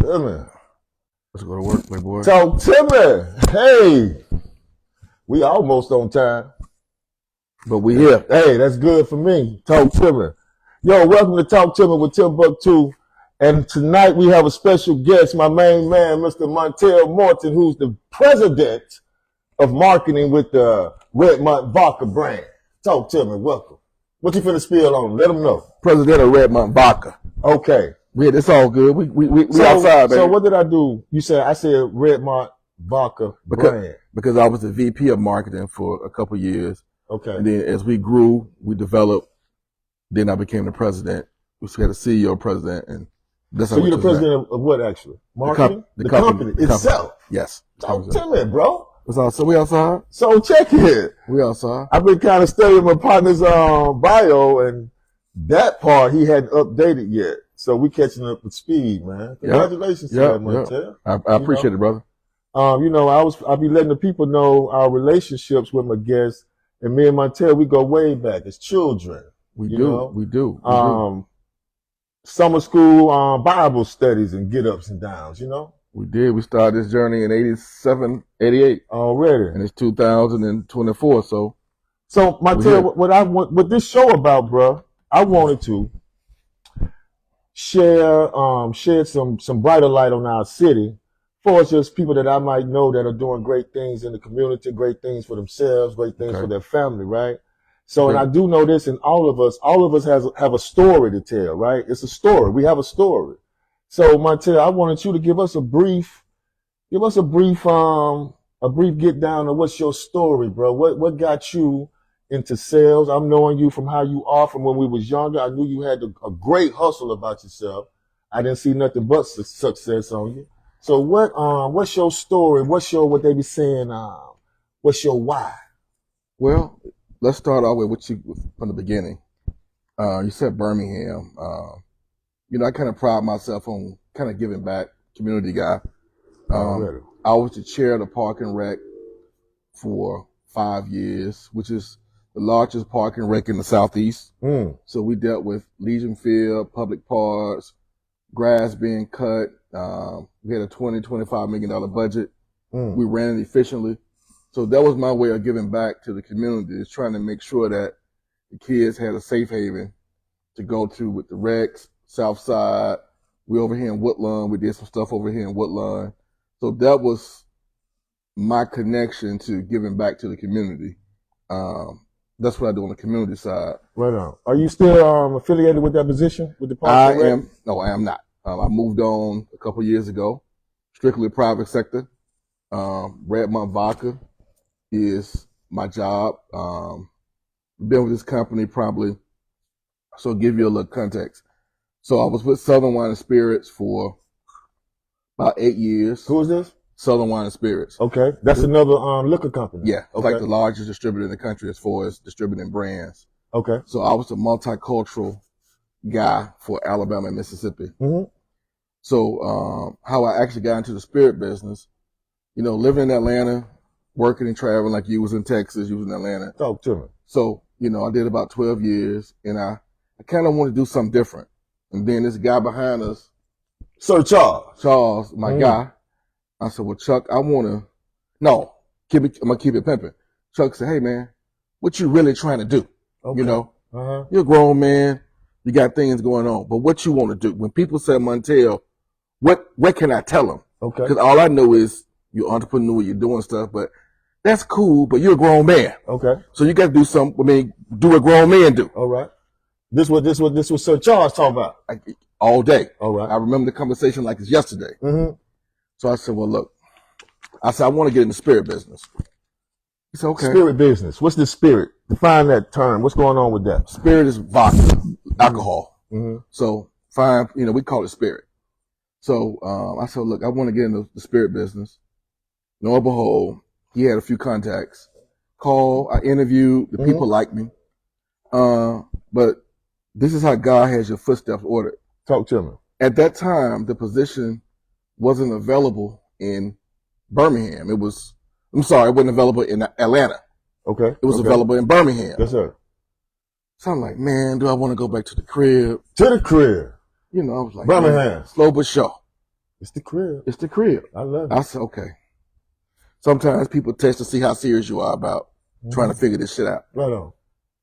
to me. Let's go to work, playboy. Talk to me. Hey, we almost on time, but we here. Hey, that's good for me. Talk to me. Yo, welcome to Talk to Me with TMBUK2. And tonight we have a special guest, my main man, Mr.Montal Morton, who's the president of marketing with the REDMONT VODKA brand. Talk to me. Welcome. What you finna spill on? Let them know. President of REDMONT VODKA. Okay. Yeah, it's all good. We outside, baby. So what did I do? I said REDMONT VODKA brand. Because I was the VP of marketing for a couple of years. Okay. And then as we grew, we developed. Then I became the president. We had a CEO president, and that's how. So you're the president of what actually? Marketing? The company itself. Yes. Talk to me, bro. So we outside. So check it. We outside. I've been kind of studying my partner's bio, and that part he hadn't updated yet. So we catching up with speed, man. Congratulations to that, Montel. I appreciate it, brother. I'll be letting the people know our relationships with my guests, and me and Montel, we go way back as children. We do. Summer school Bible studies and get ups and downs, We did. We started this journey in 87, 88. Already. And it's 2024, so. So, Montel, what this show about, bro, I wanted to shed some brighter light on our city for just people that I might know that are doing great things in the community, great things for themselves, great things for their family, right? So, and I do know this, and all of us have a story to tell, right? It's a story. We have a story. So, Montel, I wanted you to give us a brief get down on what's your story, bro. What got you into sales? I'm knowing you from how you are from when we was younger. I knew you had a great hustle about yourself. I didn't see nothing but success on you. So what's your story? What they be saying? What's your why? Well, let's start off with from the beginning. You said Birmingham. I kind of pride myself on kind of giving back, community guy. I was the chair of the Park and Rec for 5 years, which is the largest park and rec in the Southeast. So we dealt with Legion Field, public parks, grass being cut. We had a $20-25 million budget. We ran it efficiently. So that was my way of giving back to the community, is trying to make sure that the kids had a safe haven to go to with the recs, South Side. We over here in Woodlawn. We did some stuff over here in Woodlawn. So that was my connection to giving back to the community. That's what I do on the community side. Right on. Are you still affiliated with that position with the park? No, I am not. I moved on a couple years ago, strictly private sector. REDMONT VODKA is my job. Been with this company probably, so I'll give you a little context. So I was with Southern Wine and Spirits for about 8 years. Who is this? Southern Wine and Spirits. Okay. That's another liquor company. Yeah. It's like the largest distributor in the country as far as distributing brands. Okay. So I was a multicultural guy for Alabama and Mississippi. So how I actually got into the spirit business, living in Atlanta, working and traveling like you was in Texas, you was in Atlanta. Talk to me. So, I did about 12 years, and I kind of wanted to do something different. And then this guy behind us, Sir Charles, my guy, I said, well, Chuck, I'm going to keep it pimping. Chuck said, hey, man, what you really trying to do? Okay. You're a grown man. You got things going on. But what you want to do? When people say, Montel, what can I tell them? Okay. Because all I know is you're an entrepreneur, you're doing stuff, but that's cool, but you're a grown man. Okay. So you got to do something, do what grown men do. All right. This was Sir Charles talking about. All day. All right. I remember the conversation like it's yesterday. So I said, well, look, I want to get in the spirit business. He said, okay. Spirit business. What's the spirit? Define that term. What's going on with that? Spirit is vodka, alcohol. So fine, we call it spirit. So I said, look, I want to get in the spirit business. Lo and behold, he had a few contacts. I interviewed, the people like me. But this is how God has your footsteps ordered. Talk to me. At that time, the position wasn't available in Birmingham. It wasn't available in Atlanta. Okay. It was available in Birmingham. Yes, sir. So I'm like, man, do I want to go back to the crib? To the crib. I was like, Birmingham. Slow but sure. It's the crib. It's the crib. I love it. I said, okay. Sometimes people test to see how serious you are about trying to figure this shit out. Right on.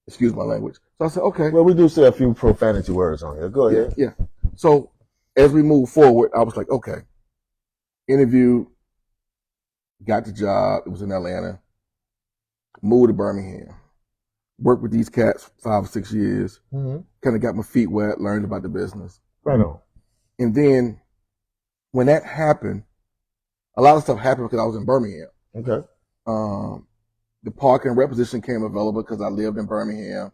Excuse my language. So I said, okay. Well, we do say a few profanity words on here. Go ahead. Yeah. So as we move forward, I was like, okay. Interviewed, got the job. It was in Atlanta. Moved to Birmingham. Worked with these cats 5 or 6 years. Kind of got my feet wet, learned about the business. Right on. And then when that happened, a lot of stuff happened because I was in Birmingham. Okay. The park and rep position came available because I lived in Birmingham.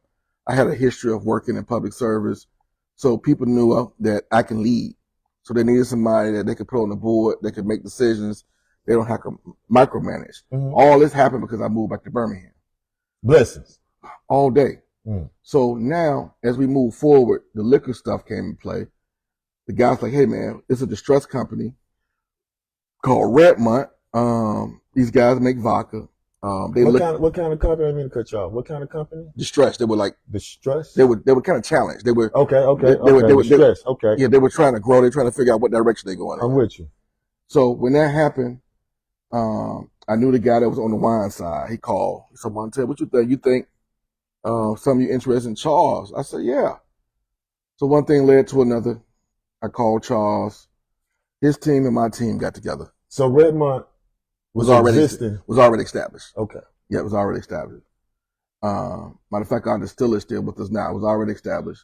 I had a history of working in public service. So people knew that I can lead. So they needed somebody that they could put on the board, they could make decisions. They don't have to micromanage. All this happened because I moved back to Birmingham. Blessings. All day. So now, as we move forward, the liquor stuff came in play. The guy's like, hey man, it's a distress company called Redmont. These guys make vodka. What kind of company? I mean to cut you off. What kind of company? Distress. They were like distress. They were kind of challenged. They were okay. Distress. Okay. Yeah, they were trying to grow. They're trying to figure out what direction they're going. I'm with you. So when that happened, I knew the guy that was on the wine side. He called. He said, "Montel, what you think? You think some of you interested in Charles?" I said, "Yeah." So one thing led to another. I called Charles. His team and my team got together. So Redmont was already established. Okay. Yeah, it was already established. Matter of fact, our distiller is still with us now. It was already established.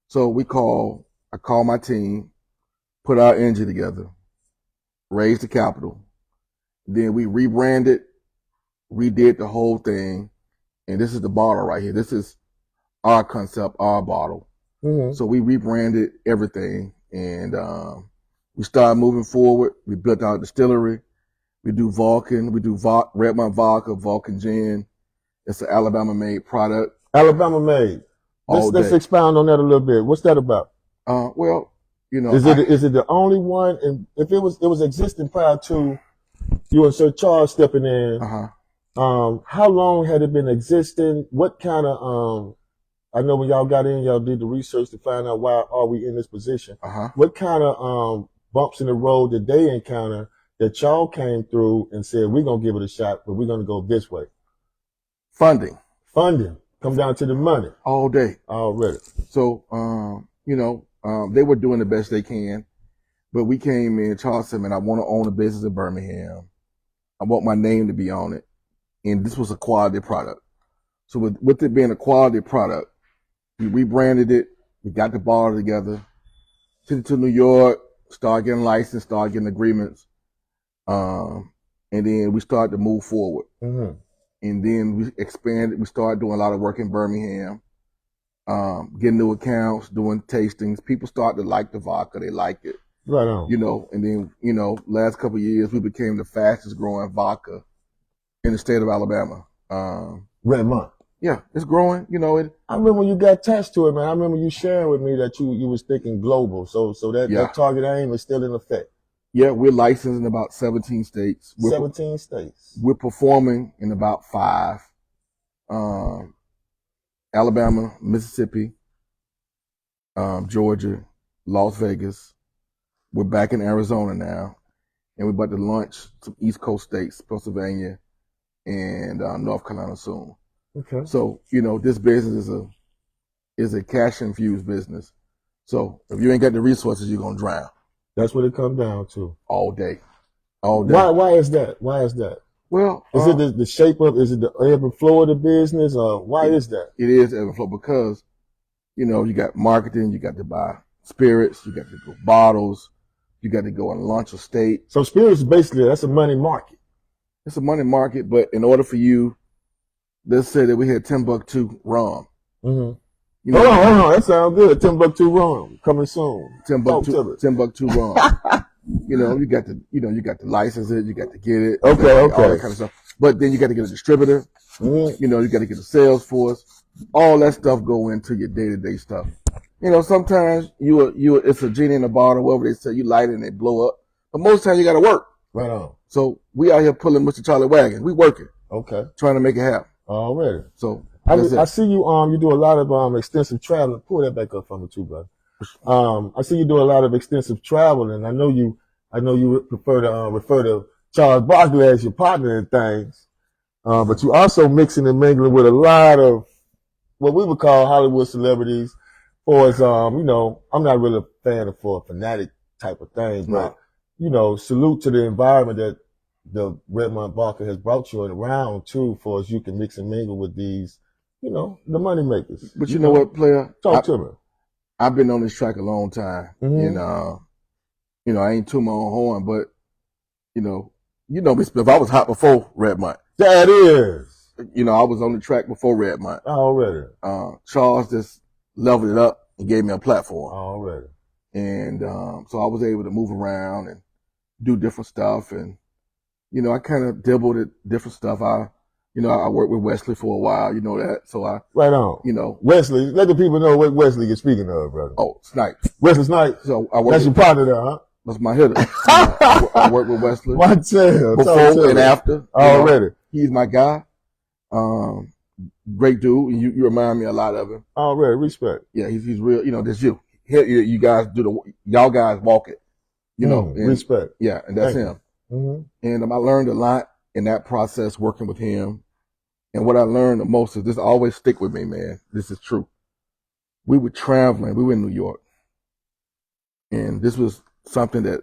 So I called my team, put our energy together, raised the capital. Then we rebranded, redid the whole thing. And this is the bottle right here. This is our concept, our bottle. So we rebranded everything and we started moving forward. We built our distillery. We do Vulcan. We do Redmont Vodka, Vulcan Gin. It's an Alabama-made product. Alabama-made. Let's expound on that a little bit. What's that about? Well, you know, is it the only one? And if it was existing prior to you and Sir Charles stepping in, how long had it been existing? What kind of I know when y'all got in, y'all did the research to find out why are we in this position. What kind of bumps in the road did they encounter that y'all came through and said, we're going to give it a shot, but we're going to go this way? Funding. Come down to the money. All day. Already. So, they were doing the best they can, but we came in, Charles said, man, I want to own a business in Birmingham. I want my name to be on it. And this was a quality product. So with it being a quality product, we rebranded it. We got the bottle together, sent it to New York, started getting licensed, started getting agreements. And then we started to move forward. And then we expanded. We started doing a lot of work in Birmingham, getting new accounts, doing tastings. People started to like the vodka. They like it. Right on. And then, last couple of years, we became the fastest growing vodka in the state of Alabama. Redmont. Yeah, it's growing. I remember when you got attached to it, man. I remember you sharing with me that you was thinking global. So that target aim is still in effect. Yeah, we're licensed in about 17 states. 17 states. We're performing in about 5. Alabama, Mississippi, Georgia, Las Vegas. We're back in Arizona now. And we're about to launch some East Coast states, Pennsylvania and North Carolina soon. Okay. So, this business is a cash infused business. So if you ain't got the resources, you're going to drown. That's what it comes down to. All day. All day. Why is that? Well, is it the shape of, is it the ebb and flow of the business, or why is that? It is ebb and flow because, you got marketing, you got to buy spirits, you got to go bottles, you got to go and launch a state. So spirits, basically, that's a money market. It's a money market, but in order for you, let's say that we had TMBUK2 rum. Hold on, that sounds good. TMBUK2 rum coming soon. TMBUK2 rum. You got to license it, you got to get it, all that kind of stuff. But then you got to get a distributor. You got to get a sales force. All that stuff go into your day-to-day stuff. Sometimes it's a genie in a bottle, whatever they say, you light it and they blow up. But most of the time you got to work. Right on. So we out here pulling Mr. Charlie Wagon. We working. Okay. Trying to make it happen. Already. So I see you do a lot of extensive traveling. Pull that back up for me too, brother. I see you do a lot of extensive travel, and I know you I know you prefer to refer to Charles Barkley as your partner in things, but you also mixing and mingling with a lot of what we would call Hollywood celebrities. For as you know, I'm not really a fan of for a fanatic type of thing, but you know, salute to the environment that the REDMONT VODKA has brought you around too, for as you can mix and mingle with these, you know, the money makers. But you know what, player? Talk to me. I've been on this track a long time, and you know, I ain't to my own horn, but you know me, Smith. I was hot before REDMONT. That is. You know, I was on the track before REDMONT. Already. Charles just leveled it up and gave me a platform. Already. And so I was able to move around and do different stuff, and you know, I kind of dabbled at different stuff. I worked with Wesley for a while, you know that. So right on. You know, Wesley, let the people know what Wesley you're speaking of, brother. Oh, Snipes. Wesley Snipes. So that's your partner there, huh? That's my hitter. I worked with Wesley. Montel, before and after. Already. He's my guy. Great dude. You remind me a lot of him. Already, respect. Yeah, he's real. You know, that's you. You guys y'all guys walk it. You know, and, respect. Yeah, and that's him. And I learned a lot in that process working with him. And what I learned the most is this always stick with me, man. This is true. We were traveling. We were in New York. And this was something that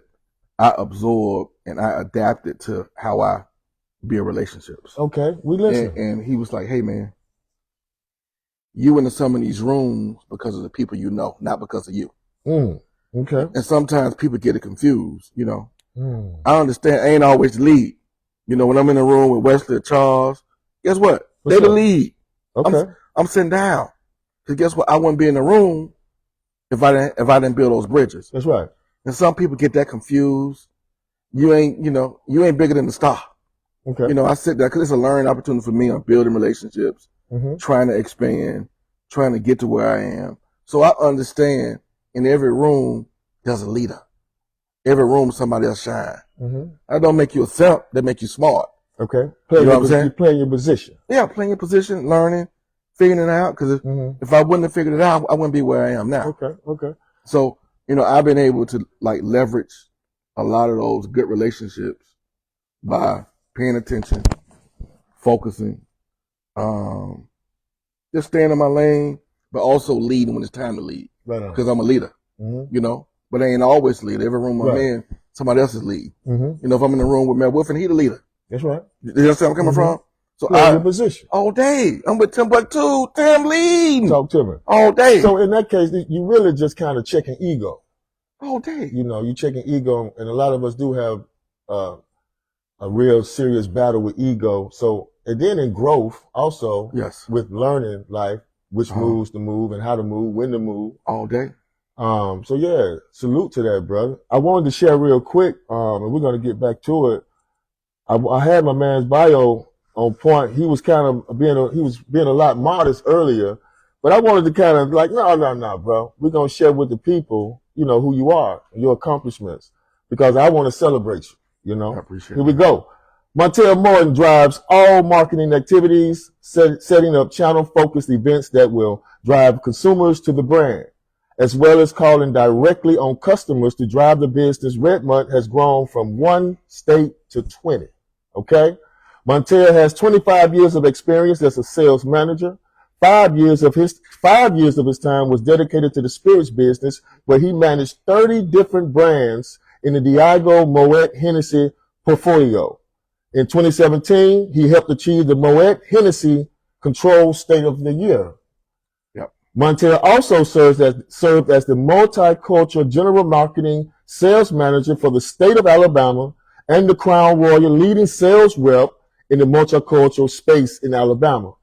I absorbed and I adapted to how I build relationships. Okay, we listen. And he was like, hey, man, you into some of these rooms because of the people you know, not because of you. Okay. And sometimes people get it confused, you know. I understand. I ain't always the lead. You know, when I'm in a room with Wesley or Charles, guess what? They the lead. Okay. I'm sitting down. Because guess what? I wouldn't be in the room if I didn't build those bridges. That's right. And some people get that confused. You ain't bigger than the star. Okay. You know, I sit there because it's a learning opportunity for me. I'm building relationships, trying to expand, trying to get to where I am. So I understand in every room, there's a leader. Every room, somebody else shine. That don't make you a simp. That make you smart. Okay. You know what I'm saying? You're playing your position. Yeah, playing your position, learning, figuring it out. Because if I wouldn't have figured it out, I wouldn't be where I am now. Okay. Okay. So, you know, I've been able to like leverage a lot of those good relationships by paying attention, focusing, just staying in my lane, but also leading when it's time to lead. Right on. Because I'm a leader, you know, but I ain't always lead. Every room I'm in, somebody else is lead. You know, if I'm in the room with Matt Wolf and he the leader. That's right. You understand where I'm coming from? So your position. All day. I'm with TMBUK2, Tim lead. Talk to me. All day. So in that case, you really just kind of checking ego. All day. You know, you checking ego, and a lot of us do have a real serious battle with ego. So, and then in growth also, with learning life, which moves to move and how to move, when to move. All day. So yeah, salute to that, brother. I wanted to share real quick, and we're going to get back to it. I had my man's bio on point. He was kind of being a lot modest earlier, but I wanted to kind of like, no, bro. We're going to share with the people, you know, who you are, your accomplishments, because I want to celebrate you, you know. I appreciate it. Here we go. Montal Morton drives all marketing activities, setting up channel-focused events that will drive consumers to the brand, as well as calling directly on customers to drive the business. REDMONT has grown from 1 state to 20. Okay? Montal has 25 years of experience as a sales manager. 5 years of his time was dedicated to the spirits business, where he managed 30 different brands in the Diageo Moet Hennessy portfolio. In 2017, he helped achieve the Moet Hennessy Control State of the Year. Montal also served as the multicultural general marketing sales manager for the state of Alabama and the Crown Royal leading sales rep in the multicultural space in Alabama.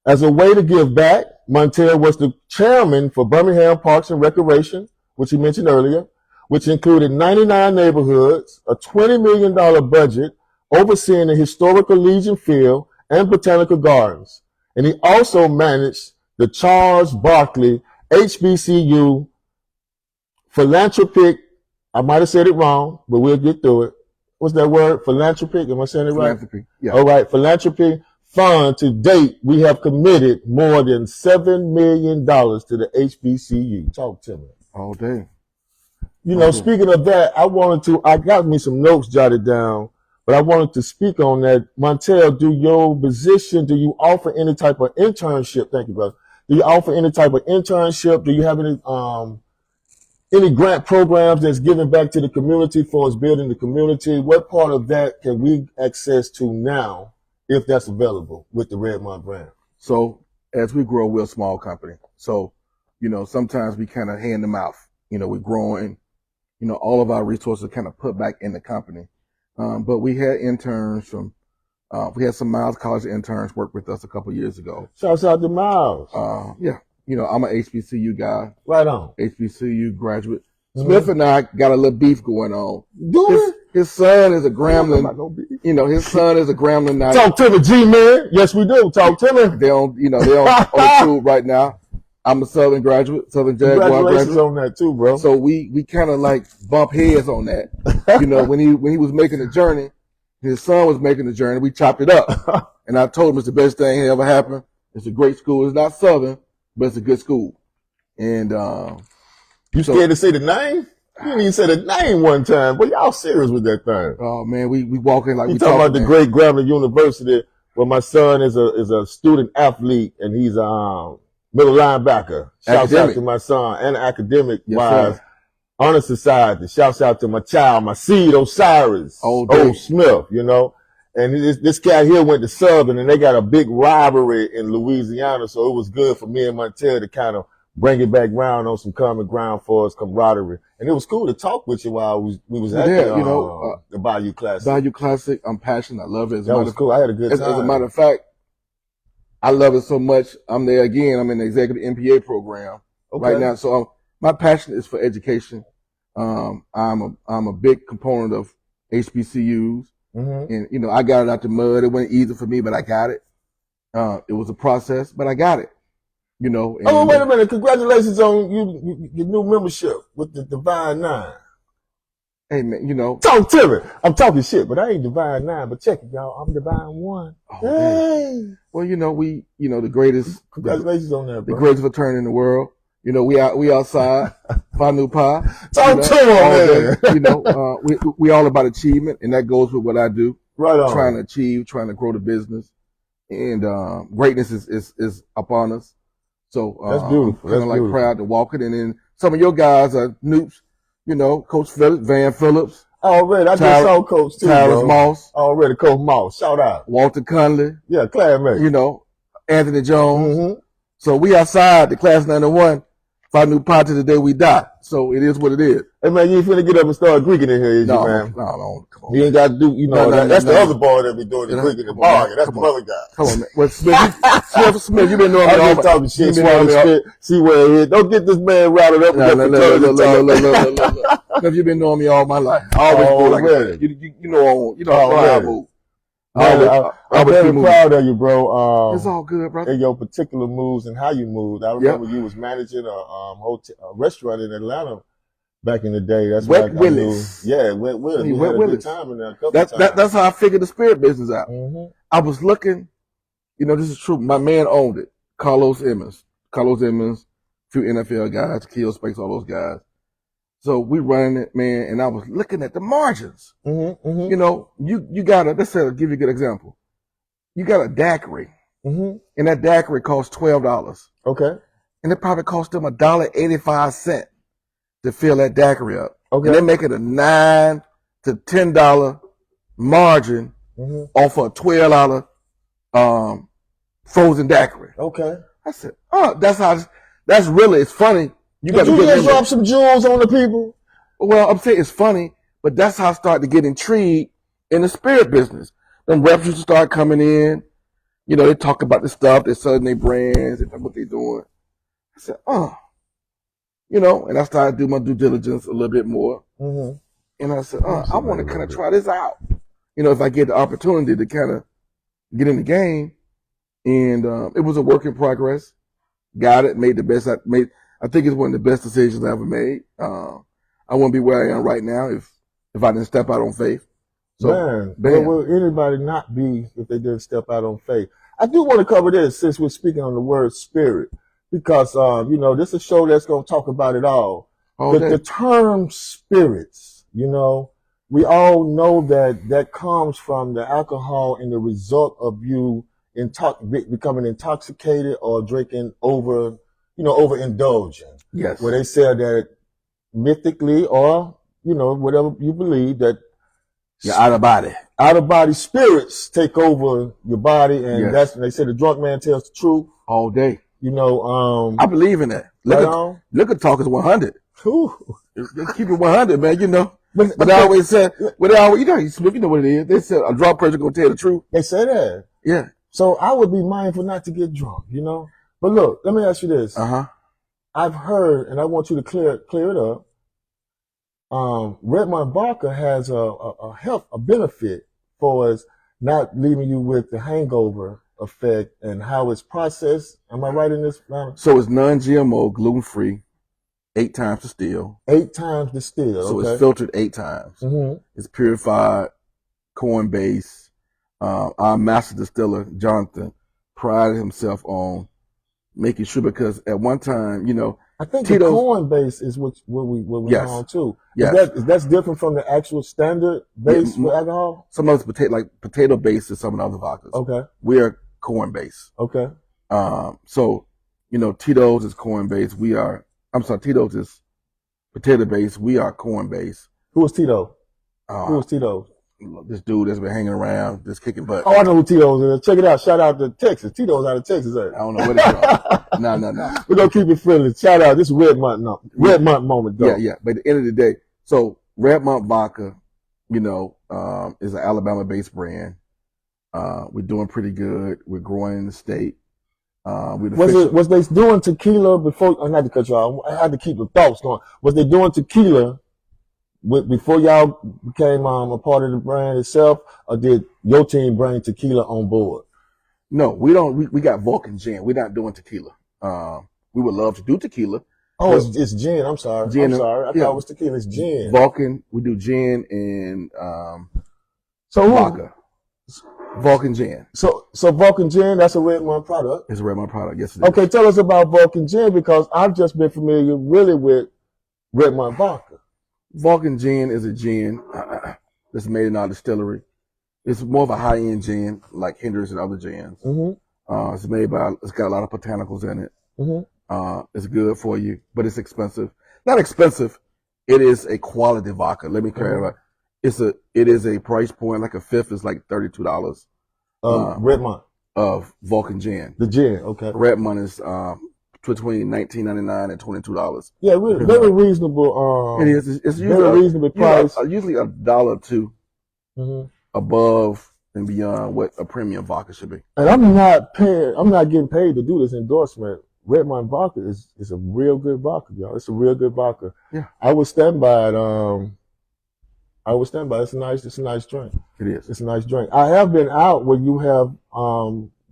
As a way to give back, Montal was the chairman for Birmingham Parks and Recreation, which he mentioned earlier, which included 99 neighborhoods, a $20 million budget, overseeing the historical Legion Field and Botanical Gardens. And he also managed the Charles Barkley HBCU philanthropic, I might have said it wrong, but we'll get through it. What's that word? Philanthropic? Am I saying it right? Philanthropy, yeah. All right, philanthropy fund. To date, we have committed more than $7 million to the HBCU. Talk to me. All day. You know, speaking of that, I got me some notes jotted down, but I wanted to speak on that. Montel, do you offer any type of internship? Thank you, brother. Do you offer any type of internship? Do you have any grant programs that's giving back to the community for us building the community? What part of that can we access to now if that's available with the REDMONT brand? So as we grow, we're a small company. So, you know, sometimes we kind of hand to mouth. You know, we're growing. You know, all of our resources kind of put back in the company. But we had interns we had some Miles College interns work with us a couple years ago. Shouts out to Miles. Yeah. You know, I'm an HBCU guy. Right on. HBCU graduate. Smith and I got a little beef going on. Do his son is a Gremlin. You know, his son is a Gremlin now. Talk to me, G-Man. Yes, we do. Talk to me. They're on the tube right now. I'm a Southern graduate, Southern Jaguar Congratulations graduate. on that too, bro. So we kind of like bump heads on that. You know, when he was making the journey, his son was making the journey. We chopped it up, and I told him it's the best thing that ever happened. It's a great school. It's not Southern, but it's a good school. And you scared to say the name? You didn't even say the name one time. But y'all serious with that thing? Oh man, we walk in like you talking about the great Grambling University, where my son is a student athlete, and he's middle linebacker. Shouts out to my son, and academic wise, honor society. Shouts out to my child, my seed, Osiris, Old Smith, you know. And this guy here went to Southern, and they got a big rivalry in Louisiana, so it was good for me and Montel to kind of bring it back round on some common ground for us, camaraderie. And it was cool to talk with you while we was at the Bayou Classic. Bayou Classic, I'm passionate. I love it. That was cool. I had a good time. As a matter of fact, I love it so much. I'm there again. I'm in the executive MPA program right now. So my passion is for education. I'm a big component of HBCUs. And, you know, I got it out the mud. It wasn't easy for me, but I got it. It was a process, but I got it. You know. And, wait a minute. Congratulations on your new membership with the Divine Nine. Hey, man, you know. Talk to me. I'm talking shit, but I ain't Divine Nine. But check it, y'all. I'm Divine One. Oh, hey. Man. Well, you know, the greatest. Congratulations on that, bro. The greatest fraternity in the world. You know, we outside. Panu Pa. Talk to him, man. You know, we all about achievement, and that goes with what I do. Right on. Trying to achieve, trying to grow the business, and greatness is upon us. So that's beautiful. I'm kind of proud to walk it. And then some of your guys are Noops, you know, Coach Phillips, Van Phillips. Already, I just saw Coach too, Tyler Moss. Already, Coach Moss. Shout out. Walter Conley. Yeah, classmate. You know, Anthony Jones. So we outside the class 91. Panu Pa to the day we die. So it is what it is. Hey man, you ain't finna get up and start Greeking in here, is you, man? No, come on. You ain't got to do, you know, that's the other boy that be doing the Greeking in bar. That's the other guy. Come on, man. Well, Smith, you been knowing me all my talking shit, see where it is. Don't get this man routed up. Because you've been knowing me all my life. I always go like that. You know how I move. I'm very proud of you, bro. It's all good, brother. And your particular moves and how you moved. I remember you was managing a restaurant in Atlanta back in the day. That's Wet Willis. Yeah, Wet Willis. We had a good time in there. That's how I figured the spirit business out. I was looking, you know, this is true. My man owned it, Carlos Emmons, a few NFL guys, Keel Space, all those guys. So we running it, man, and I was looking at the margins. You know, you got let's say, I'll give you a good example. You got a daiquiri, and that daiquiri costs $12. Okay. And it probably cost them $1.85 to fill that daiquiri up. Okay. And they make it a $9 to $10 margin off of a $12 frozen daiquiri. Okay. I said, that's really, it's funny. You just drop some jewels on the people? Well, I'm saying it's funny, but that's how I started to get intrigued in the spirit business. Them reps used to start coming in. You know, they talk about the stuff, they're selling their brands, they talk what they're doing. I said, you know, and I started to do my due diligence a little bit more. And I said, I want to kind of try this out. You know, if I get the opportunity to kind of get in the game. And it was a work in progress. Got it, made the best I think it's one of the best decisions I ever made. I wouldn't be where I am right now if I didn't step out on faith. So, where will anybody not be if they didn't step out on faith? I do want to cover this since we're speaking on the word spirit, because you know, this is a show that's going to talk about it all. All day. The term spirits, you know, we all know that comes from the alcohol and the result of you becoming intoxicated or drinking overindulging. Yes. Where they say that mythically or, whatever you believe, that you're out of body spirits take over your body, and yes. they say the drunk man tells the truth all day. I believe in that. Liquor talk is 100. Just keep it 100, man. But they always said, you know what it is. They said a drunk person gonna tell the truth. They say that. Yeah. So I would be mindful not to get drunk, But look, let me ask you this. I've heard, and I want you to clear it up. REDMONT VODKA has a benefit for us not leaving you with the hangover effect and how it's processed. Am I right in this? So it's non-GMO, gluten-free, 8 times distilled. 8 times distilled. So okay. It's filtered 8 times. Mm-hmm. It's purified, corn base. Our master distiller, Jonathan, prided himself on making sure, because at one time, I think Tito's, the corn base is what we yes. on too. Yes. That's different from the actual standard base for alcohol? Some of it's potato base is some of the other vodkas. Okay. We're corn base. Okay. So, Tito's is corn base. Tito's is potato base. We are corn base. Who is Tito? Who is Tito? This dude that's been hanging around, just kicking butt. Oh, I know who Tito's is. Check it out. Shout out to Texas. Tito's out of Texas. I don't know what it's called. No. We're going to keep it friendly. Shout out. This is Redmont moment, though. Yeah. But at the end of the day, so REDMONT VODKA, is an Alabama-based brand. We're doing pretty good. We're growing in the state. Was they doing tequila before? I had to cut you off. I had to keep the thoughts going. Was they doing tequila before y'all became a part of the brand itself, or did your team bring tequila on board? No, we don't. We got Vulcan gin. We're not doing tequila. We would love to do tequila. Oh, it's gin. I'm sorry. I thought it was tequila. It's gin. Vulcan. We do gin and vodka. Vulcan gin. So Vulcan gin, that's a REDMONT product. It's a REDMONT product. Yes, it is. Okay, tell us about Vulcan gin, because I've just been familiar really with REDMONT VODKA. Vulcan gin is a gin that's made in our distillery. It's more of a high-end gin, like Hendrix and other gins. Mm-hmm. It's got a lot of botanicals in it. Mm-hmm. It's good for you, but it's expensive. Not expensive. It is a quality vodka. Let me clarify. It is a price point, like a fifth is like $32. REDMONT. Of Vulcan gin. The gin, okay. REDMONT is between $19.99 and $22. Yeah, very reasonable. It is. It's usually very reasonable price. Usually $1 or $2 above and beyond what a premium vodka should be. And I'm not getting paid to do this endorsement. REDMONT VODKA is a real good vodka, y'all. It's a real good vodka. Yeah. I would stand by it. It's a nice drink. It is. It's a nice drink. I have been out where you have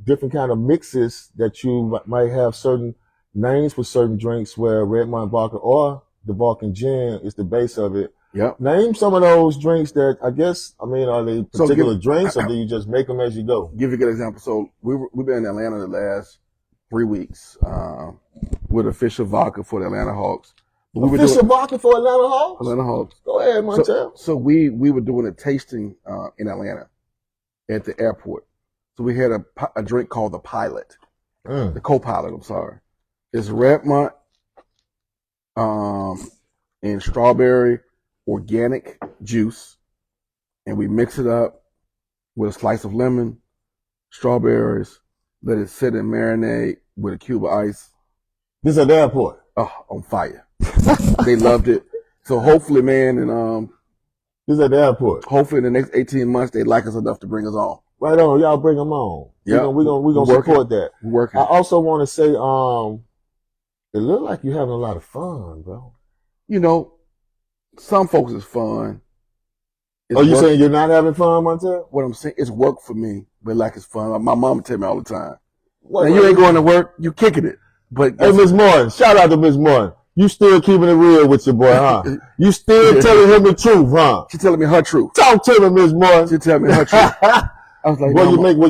different kind of mixes that you might have certain names for certain drinks where REDMONT VODKA or the Vulcan gin is the base of it. Yep. Name some of those drinks that are they particular drinks, or do you just make them as you go? Give you a good example. So we've been in Atlanta the last 3 weeks with official vodka for the Atlanta Hawks. Official vodka for Atlanta Hawks? Atlanta Hawks. Go ahead, Montel. So we were doing a tasting in Atlanta at the airport. So we had a drink called the Pilot, the Co-Pilot. I'm sorry. It's REDMONT and strawberry organic juice, and we mix it up with a slice of lemon, strawberries, let it sit and marinate with a cube of ice. This is at the airport. Oh, on fire. They loved it. So hopefully, man, and this is at the airport. Hopefully in the next 18 months they like us enough to bring us on. Right on, y'all bring them on. Yeah, we're gonna support that. We're working. I also want to say, it looks like you're having a lot of fun, bro. Some folks is fun. You saying you're not having fun, Montel? What I'm saying, it's work for me, but like it's fun. My mama tell me all the time. Now, you ain't going to work, you kicking it. But hey, Ms. Morton, shout out to Ms. Morton. You still keeping it real with your boy, huh? You still telling him the truth, huh? She telling me her truth. Talk to me, Ms. Morton. She telling me her truth. I was like,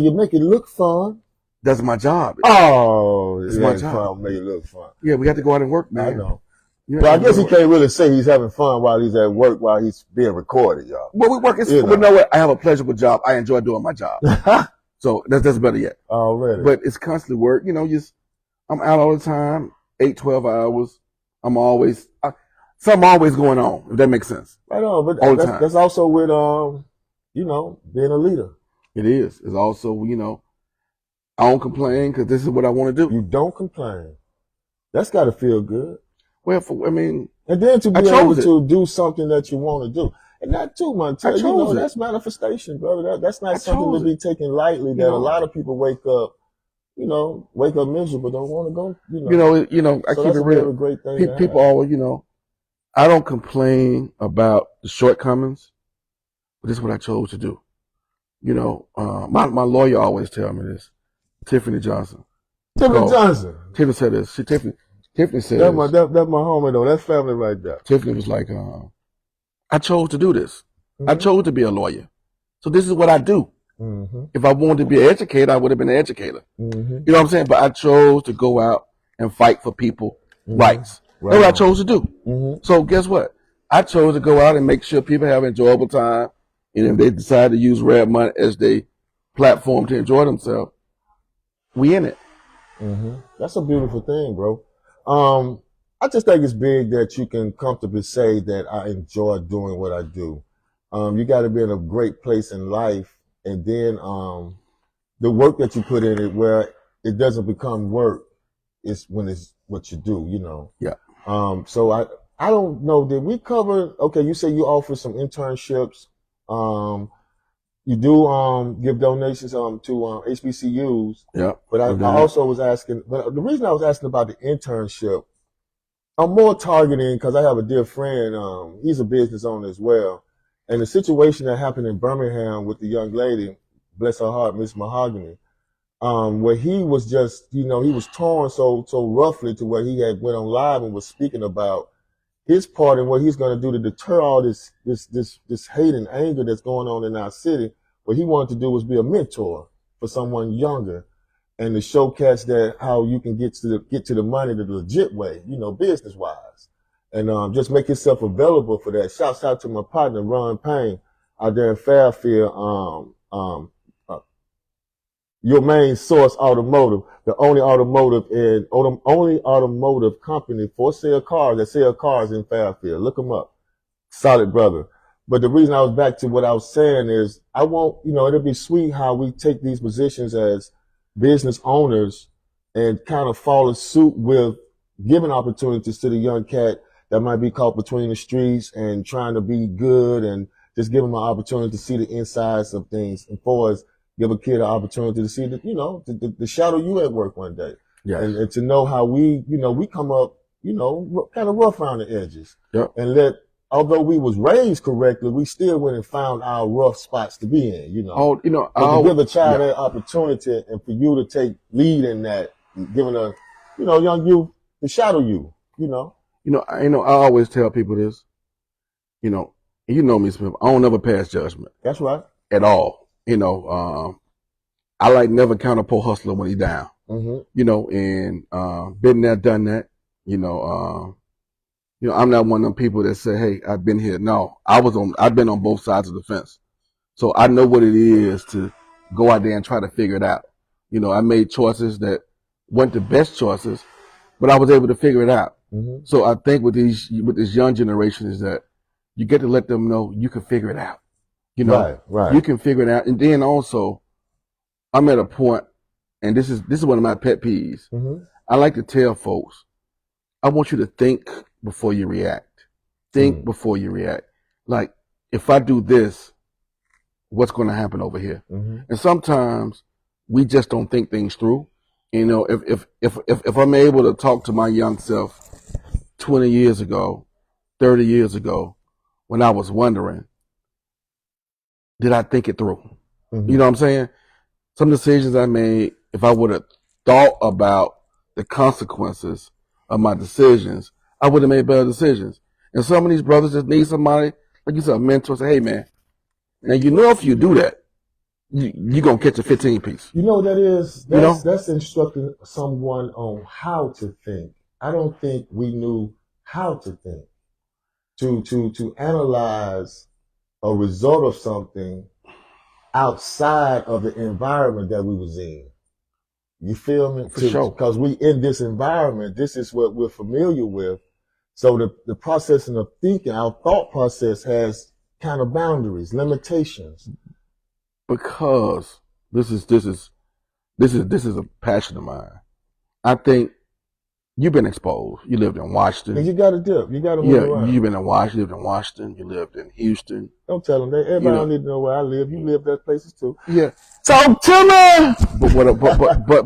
you make it look fun. That's my job. Oh, it's my job. Fun, make it look fun. Yeah, we have to go out and work, man. I know. You Well, I guess he can't really say he's having fun while he's at work, while he's being recorded, y'all. Well, we work. You know what? I have a pleasurable job. I enjoy doing my job. So that's better yet. Already. But it's constantly work. You know, I'm out all the time, 8, 12 hours. I'm always, something always going on, if that makes sense. Right on, but that's also with, you know, being a leader. It is. It's also, you know, I don't complain because this is what I want to do. You don't complain. That's got to feel good. Well, I mean, and then to be able to do something that you want to do, and not too much. You know, that's manifestation, brother. That's not something to be taken lightly. That a lot of people wake up miserable, don't want to go. You know. I keep it real. Great thing. People always, you know, I don't complain about the shortcomings, but this is what I chose to do. You know, my lawyer always tell me this. Tiffany Johnson. Tiffany said this. Tiffany said that's my homie though. That's family right there. Tiffany was like, I chose to do this. Mm-hmm. I chose to be a lawyer. So this is what I do. Mm-hmm. If I wanted to be an educator, I would have been an educator. Mm-hmm. You know what I'm saying? But I chose to go out and fight for people rights. Right. That's what I chose to do. Mm-hmm. So guess what? I chose to go out and make sure people have an enjoyable time. And if they decide to use REDMONT as their platform to enjoy themselves, we in it. Mm-hmm. That's a beautiful thing, bro. I just think it's big that you can comfortably say that I enjoy doing what I do. You got to be in a great place in life, and then the work that you put in it, where it doesn't become work, is when it's what you do. You know. Yeah. So I don't know. Did we cover? Okay, you say you offer some internships. You do give donations to HBCUs. Yeah. But I also was asking, but the reason I was asking about the internship, I'm more targeting because I have a dear friend, he's a business owner as well. And the situation that happened in Birmingham with the young lady, bless her heart, Miss Mahogany, where he was just, you know, he was torn so roughly to where he had went on live and was speaking about his part and what he's going to do to deter all this hate and anger that's going on in our city. What he wanted to do was be a mentor for someone younger and to show cats that how you can get to the money the legit way, you know, business wise, and just make yourself available for that. Shouts out to my partner Ron Payne out there in Fairfield. Your main source automotive, the only automotive company for sell cars in Fairfield. Look them up. Solid brother. But the reason I was back to what I was saying is I want, you know, it'll be sweet how we take these positions as business owners and kind of follow suit with giving opportunities to the young cat that might be caught between the streets and trying to be good, and just give them an opportunity to see the insides of things. And for us, give a kid an opportunity to see that, you know, to shadow you at work one day. Yeah. And to know how we, you know, we come up, you know, kind of rough around the edges. Yep. And although we was raised correctly, we still went and found our rough spots to be in, you know. Oh, you know, to give a child that opportunity and for you to take lead in that, giving a, you know, young youth to shadow you, you know. I always tell people this, you know me, Smith, I don't ever pass judgment. That's right. At all. You know, I like never count a poor hustler when he's down. Mm-hmm. You know, and been there, done that. You know, I'm not one of them people that say, "Hey, I've been here." No, I've been on both sides of the fence, so I know what it is to go out there and try to figure it out. You know, I made choices that weren't the best choices, but I was able to figure it out. Mm-hmm. So I think with this young generation is that you get to let them know you can figure it out. You know, right. You can figure it out. And then also, I'm at a point, and this is one of my pet peeves. Mm-hmm. I like to tell folks, I want you to think before you react. Think before you react. Like, if I do this, what's going to happen over here? Mm-hmm. And sometimes we just don't think things through. You know, if I'm able to talk to my young self 20 years ago, 30 years ago, when I was wondering, did I think it through? Mm-hmm. You know what I'm saying? Some decisions I made, if I would have thought about the consequences of my decisions, I would have made better decisions. And some of these brothers just need somebody, like you said, a mentor, say, hey, man, now you know if you do that, you're going to catch a 15-piece. You know what that is? That's instructing someone on how to think. I don't think we knew how to think, to analyze a result of something outside of the environment that we was in. You feel me? For sure. Because we in this environment, this is what we're familiar with. So the processing of thinking, our thought process has kind of boundaries, limitations. Because this is a passion of mine. I think you've been exposed. You lived in Washington. And you got to dip. You got to move around. You've been in Washington. You lived in Washington. You lived in Houston. Don't tell them that. Everybody don't need to know where I live. You live there places too. Yeah. Talk to me. But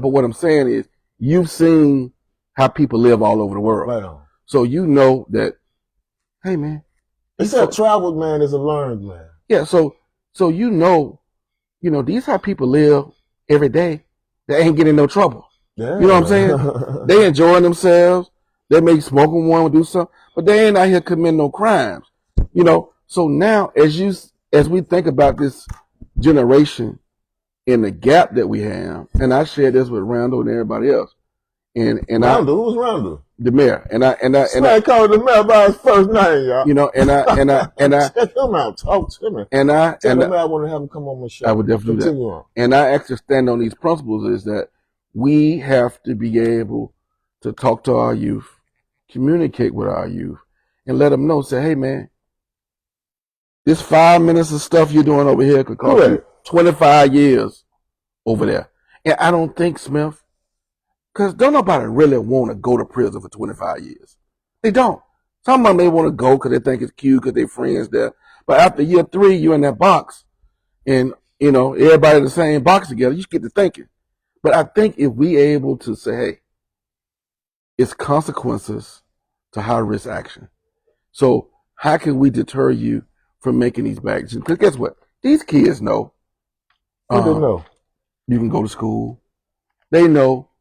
what I'm saying is, you've seen how people live all over the world. Right on. So you know that. Hey man. They said a traveled man is a learned man. Yeah. So you know, these how people live every day. They ain't getting no trouble. Yeah. You know what I'm saying? They enjoying themselves. They may smoke one, do something, but they ain't out here committing no crimes. So now as we think about this generation and the gap that we have, and I share this with Randall and everybody else. And Randall, who's Randall? The mayor. And I called the mayor by his first name, y'all. And I check him out. Talk to me. And I want to have him come on my show. I would definitely do that. On. And I actually stand on these principles is that we have to be able to talk to our youth, communicate with our youth, and let them know, say, hey man, this 5 minutes of stuff you're doing over here could cost you 25 years over there. And I don't think, Smith, because don't nobody really want to go to prison for 25 years. They don't. Some of them may want to go because they think it's cute because they're friends there. But after year 3, you're in that box. And, everybody in the same box together, you get to thinking. But I think if we able to say, hey, it's consequences to high risk action. So how can we deter you from making these bad decisions? Because guess what? These kids know. What they know? You can go to school. They know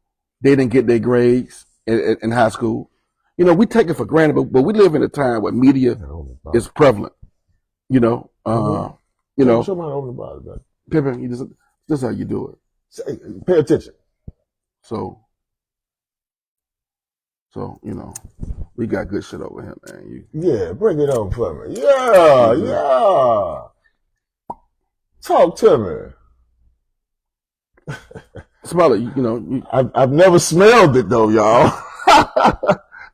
they didn't get their grades in high school. We take it for granted, but we live in a time where media is prevalent. Show me on the bottom, Pippin, this is how you do it. Pay attention. So, we got good shit over here, man. Yeah, bring it on for me. Yeah. Talk to me. Smell it, I've never smelled it though, y'all.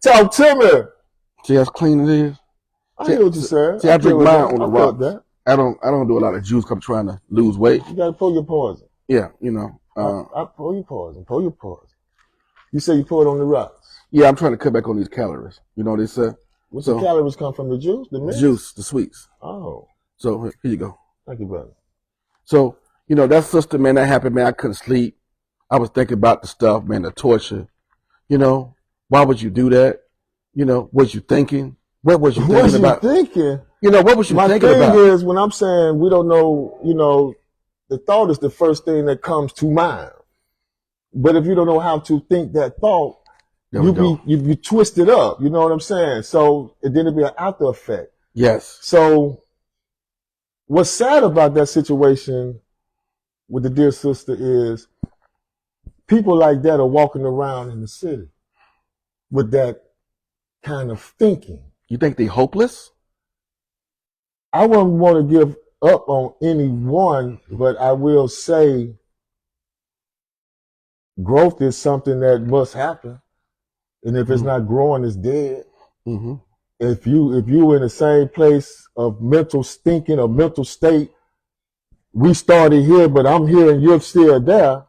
Talk to me. See how clean it is? I hear what you said. See, I drink mine on the rocks. That. I don't do a lot of juice. I'm trying to lose weight. You gotta pull your poison. Yeah, I pull your poison. Pull your poison. You say you pour it on the rocks. Yeah, I'm trying to cut back on these calories. You know what they say? What's the calories come from? The juice? The mix? Juice, the sweets. Oh. So here you go. Thank you, brother. So, that sister, man, that happened, man. I couldn't sleep. I was thinking about the stuff, man, the torture. Why would you do that? Was you thinking? What was you thinking about? What was you thinking? What was you thinking about? My thing is, when I'm saying we don't know, the thought is the first thing that comes to mind. But if you don't know how to think that thought, you twist it up. You know what I'm saying? So then it'd be an after effect. Yes. So what's sad about that situation with the dear sister is people like that are walking around in the city with that kind of thinking. You think they hopeless? I wouldn't want to give up on anyone, but I will say growth is something that must happen. And if it's not growing, it's dead. Mm-hmm. If you in the same place of mental thinking or mental state, we started here, but I'm here and you're still there.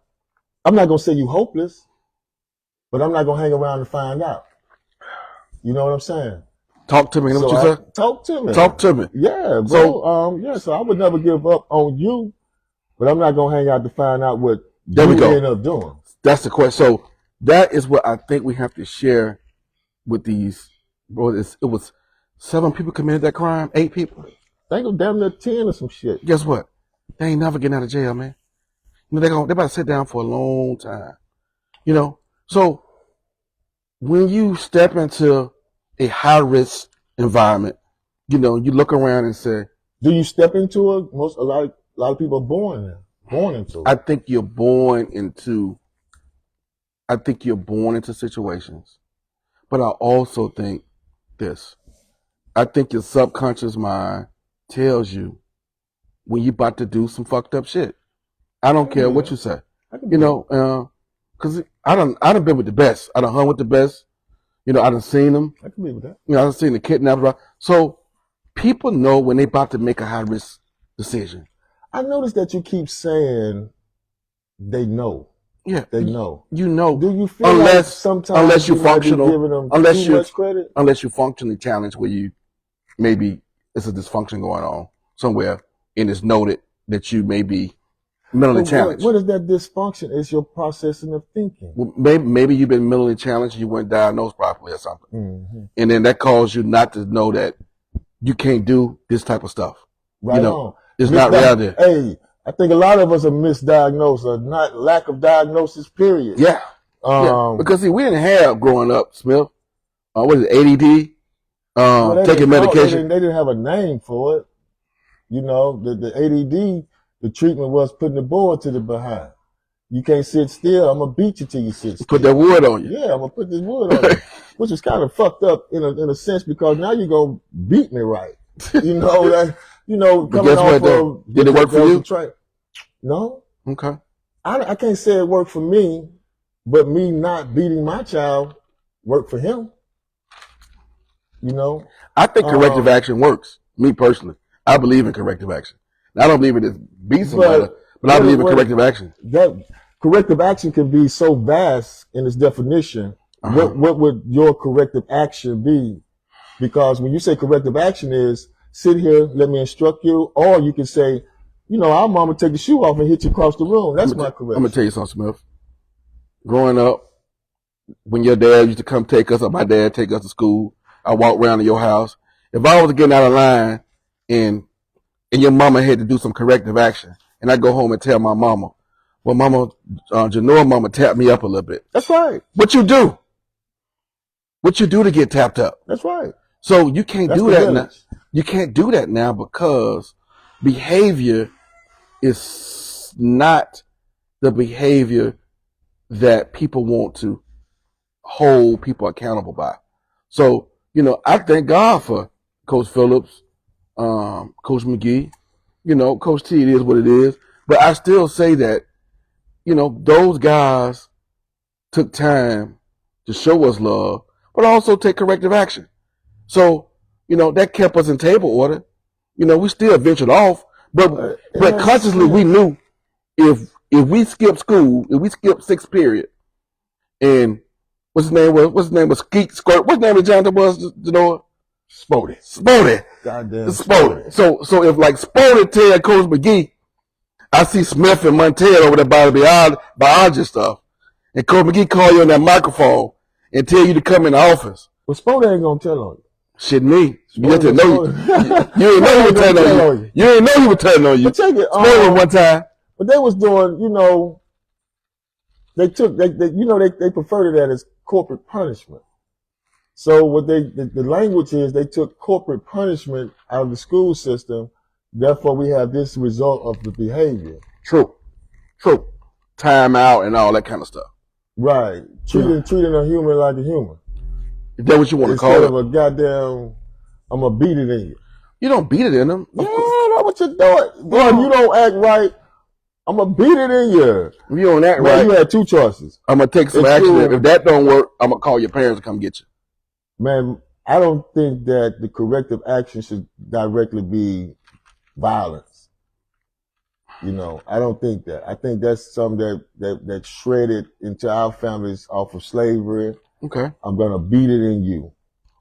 I'm not gonna say you hopeless, but I'm not gonna hang around and find out. You know what I'm saying? Talk to me. What you said? Talk to me. Talk to me. Yeah, bro. So I would never give up on you, but I'm not gonna hang out to find out what you end up doing. That's the question. So that is what I think we have to share with these. Bro, it was 7 people committed that crime, 8 people. I think it was damn near 10 or some shit. Guess what? They ain't never getting out of jail, man. They about to sit down for a long time. So when you step into a high risk environment, you look around and say, do you step into it? A lot of people are born into it. I think you're born into situations, but I also think this. I think your subconscious mind tells you when you about to do some fucked up shit. I don't care what you say. You know, because I done been with the best. I done hung with the best. You know, I done seen them. I can be with that. You know, I done seen the kidnappers. So people know when they about to make a high risk decision. I noticed that you keep saying they know. Yeah, they know. You know, do you feel like sometimes unless you're functional, giving them unless too much credit? Unless you're functionally challenged, where you maybe it's a dysfunction going on somewhere, and it's noted that you may be mentally challenged. What is that dysfunction? It's your processing of thinking. Well, maybe you've been mentally challenged, you weren't diagnosed properly or something, and then that caused you not to know that you can't do this type of stuff. Right, you know, it's not reality. Hey, I think a lot of us are misdiagnosed, or not lack of diagnosis. Period. Yeah, because see, we didn't have growing up, Smith. What is it, ADD? Taking medication. They didn't have a name for it. You know, the ADD, the treatment was putting the board to the behind. You can't sit still. I'm gonna beat you till you sit still. Put that wood on you. Yeah, I'm gonna put this wood on you, which is kind of fucked up in a sense, because now you're gonna beat me right. You know that. You know, coming off of, did it work for you? No. Okay. I can't say it worked for me, but me not beating my child worked for him. You know? I think corrective action works. Me personally. I believe in corrective action. I don't believe it is beat somebody, but I believe in corrective action. That corrective action can be so vast in its definition. What would your corrective action be? Because when you say corrective action is sit here, let me instruct you, or you can say, you know, our mama take the shoe off and hit you across the room. That's my correction. I'm gonna tell you something, Smith. Growing up, when your dad used to come take us, or my dad take us to school, I walk around to your house. If I was getting out of line and your mama had to do some corrective action, and I go home and tell my mama, well, mama, Janoa mama tapped me up a little bit. That's right. What you do? What you do to get tapped up? That's right. So you can't do that now. You can't do that now because behavior is not the behavior that people want to hold people accountable by. So, you know, I thank God for Coach Phillips, Coach McGee, you know, Coach T, it is what it is. But I still say that, you know, those guys took time to show us love, but also take corrective action. So, you know, that kept us in table order. You know, we still ventured off, but consciously we knew if we skipped school, if we skipped 6th period, and what's his name was Skeet Squirt. What's his name of John that was, you know? Spody. Goddamn Spody. So if like Spody tell Coach McGee, I see Smith and Montel over there by the biology stuff, and Coach McGee call you on that microphone and tell you to come in the office. Well, Spody ain't gonna tell on you. Shit, me. You have to know. You ain't know he was telling on you. You ain't know he was telling on you. But take it. One time. But they was doing, you know, they preferred that as corporate punishment. So what the language is, they took corporate punishment out of the school system. Therefore, we have this result of the behavior. True. Time out and all that kind of stuff. Right. Treating a human like a human. Is that what you want to call it? Instead of a goddamn, I'm going to beat it in you. You don't beat it in them. Yeah, that's what you're doing. Boy, if you don't act right, I'm going to beat it in you. If you don't act right, you had 2 choices. I'm going to take some action. If that don't work, I'm going to call your parents to come get you. Man, I don't think that the corrective action should directly be violence. You know, I don't think that. I think that's something that shredded into our families off of slavery. Okay. I'm going to beat it in you.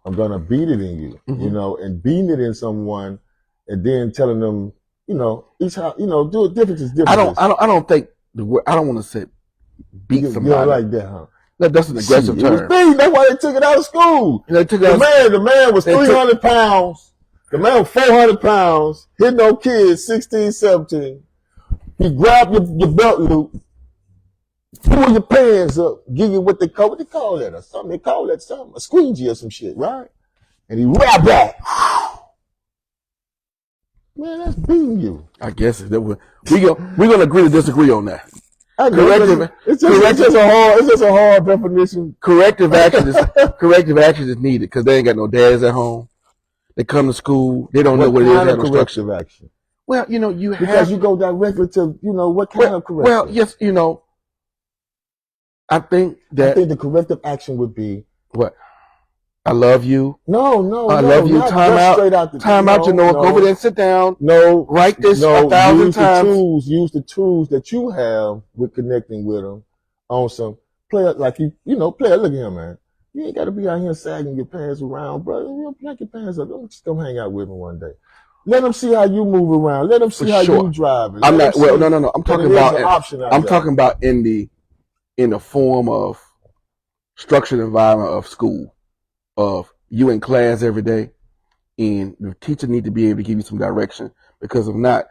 I'm going to beat it in you, you know, and beating it in someone and then telling them, you know, each how, you know, do it different is different. I don't think the word, I don't want to say beat somebody. You don't like that, huh? That's an aggressive term. It was beating. That's why they took it out of school. The man was 300 pounds. The man was 400 pounds, hitting on kids, 16, 17. He grabbed your belt loop, pull your pants up, give you what they call that or something. They call that something, a squeegee or some shit, right? And he wrapped back. Man, that's beating you. I guess we're gonna agree to disagree on that. It's just a hard definition. Corrective action is needed because they ain't got no dads at home. They come to school. They don't know what it is. What kind of corrective action? Well, because you go directly to, what kind of corrective? Well, yes, I think the corrective action would be what? I love you. No. I love you. Time out. Time out. Go over there and sit down. No. Write this 1,000 times. Use the tools that you have with connecting with them on some play like play. Look at him, man. You ain't got to be out here sagging your pants around, bro. Pack your pants up. Don't just come hang out with me one day. Let them see how you move around. Let them see how you drive it. I'm not. Well, no. I'm talking about. Talking about in the form of structured environment of school, of you in class every day, and the teacher need to be able to give you some direction, because if not,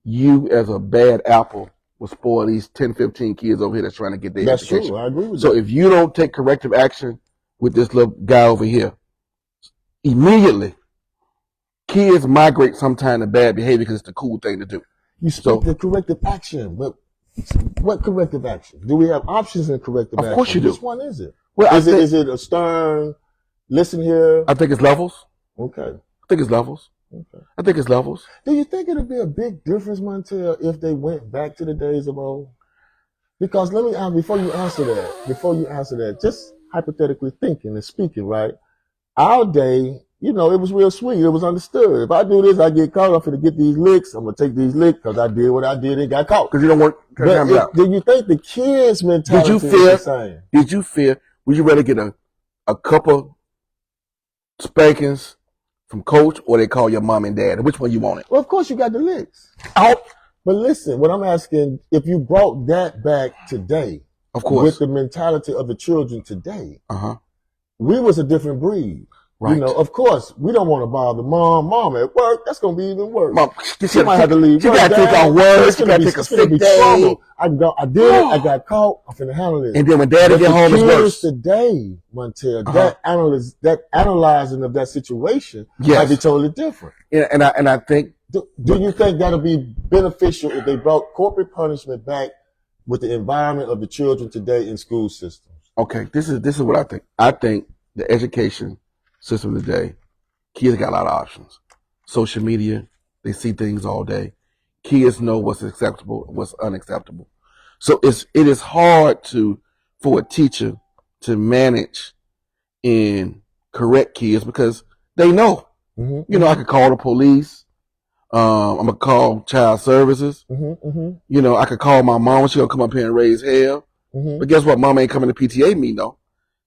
you as a bad apple will spoil these 10, 15 kids over here that's trying to get their education. That's true. I agree with that. So if you don't take corrective action with this little guy over here, immediately kids migrate sometime to bad behavior because it's the cool thing to do. You speak the corrective action, but what corrective action? Do we have options in corrective action? Of course you do. Which one is it? Well, is it a stern, listen here? I think it's levels. Okay. I think it's levels. Okay. I think it's levels. Do you think it'd be a big difference, Montel, if they went back to the days of old? Because let me ask, before you answer that, just hypothetically thinking and speaking, right? Our day, it was real sweet. It was understood. If I do this, I get caught. I'm going to get these licks. I'm going to take these licks because I did what I did and got caught. Because you don't work. Do you think the kids' mentality is the same? Did you fear? Would you rather get a couple spankings from coach, or they call your mom and dad? Which one you wanted? Well, of course you got the licks. Oh. But listen, what I'm asking, if you brought that back today, of course, with the mentality of the children today, we was a different breed. Right. Of course, we don't want to bother mom. Mom at work, that's going to be even worse. Mom, she might have to leave. She got to take off work. She got to take a sick day. I did it. I got caught. I'm finna handle it. And then when daddy get home, it's worse. Today, Montel, that analyzing of that situation might be totally different. And I think. Do you think that'll be beneficial if they brought corporate punishment back with the environment of the children today in school systems? Okay, this is what I think. I think the education system today, kids got a lot of options. Social media, they see things all day. Kids know what's acceptable, what's unacceptable. So it is hard for a teacher to manage and correct kids because they know. Mm-hmm. I could call the police. I'm gonna call child services. I could call my mom. She's gonna come up here and raise hell. But guess what? Mom ain't coming to PTA meeting though.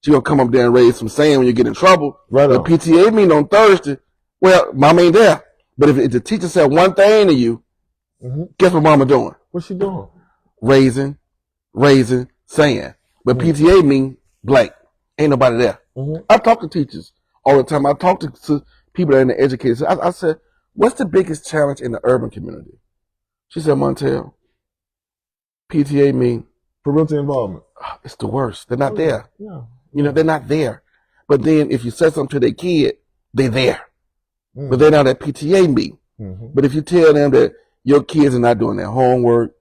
She gonna come up there and raise some sand when you get in trouble. Right. The PTA meeting on Thursday. Well, mom ain't there. But if the teacher said one thing to you, guess what mama doing? What's she doing? Raising sand. But PTA mean blank. Ain't nobody there. I talk to teachers all the time. I talk to people that are in the education. I said, what's the biggest challenge in the urban community? She said, Montel, PTA mean parental involvement. It's the worst. They're not there. Yeah. They're not there. But then if you say something to their kid, they're there. But they're not at PTA meeting. But if you tell them that your kids are not doing their homework,